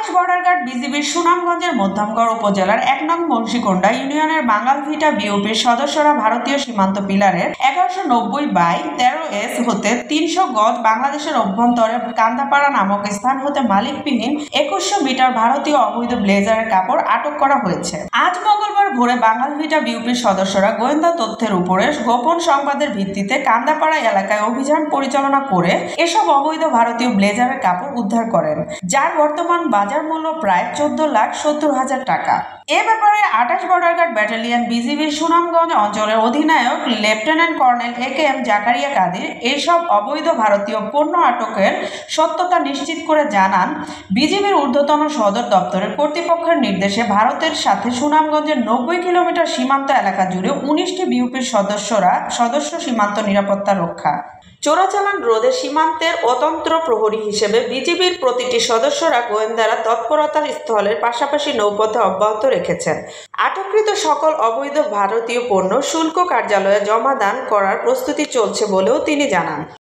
28 border guard বিজিবির সুনামগঞ্জের মধ্যমগড় উপজেলার ১ নং মুন্সিকন্ডা ইউনিয়নের বাঙ্গালভিটা বিওপির সদস্যরা ভারতীয় সীমান্ত পিলারের 1190/13S হতে ৩০০ গজ বাংলাদেশের অভ্যন্তরে কান্দাপাড়া নামক স্থান হতে মালিকবিহীন ২১০০ মিটার ভারতীয় অবৈধ ব্লেজারের কাপড় আটক করা হয়েছে। আজ মঙ্গলবার ভোরে বাঙ্গালভিটা বিওপির সদস্যরা গোয়েন্দা তথ্যের উপরে গোপন সংবাদের ভিত্তিতে কান্দাপাড়া এলাকায় অভিযান পরিচালনা করে এসব অবৈধ ভারতীয় ব্লেজারের কাপড় উদ্ধার করেন, যার বর্তমান বাজার মূল্য প্রায় 14,70,000 টাকা। এ ব্যাপারে 28 বর্ডার গার্ড ব্যাটালিয়ন বিজিবির সুনামগঞ্জ অঞ্চলের অধিনায়ক lieutenant colonel AKM Zakaria Kadir এইসব অবৈধ ভারতীয় পণ্য আটকের সত্যতা নিশ্চিত করে জানান, বিজিবির ঊর্ধ্বতন সদর দপ্তরের কর্তৃপক্ষের নির্দেশে ভারতের সাথে সুনামগঞ্জের 90 কিলোমিটার সীমান্ত এলাকা জুড়ে 19টি বিউপির সদস্য সীমান্ত নিরাপত্তা রক্ষা, চোরাচালান রোধে সীমান্তের অতন্ত্র প্রহরী হিসেবে বিজিবির প্রতিটি সদস্যরা গোয়েন্দারা তৎপরতার স্থলের পাশাপাশি নৌপথে অব্যাহত রেখেছেন। আটককৃত সকল অবৈধ ভারতীয় পণ্য শুল্ক কার্যালয়ে জমা দান করার প্রস্তুতি চলছে বলেও তিনি জানান।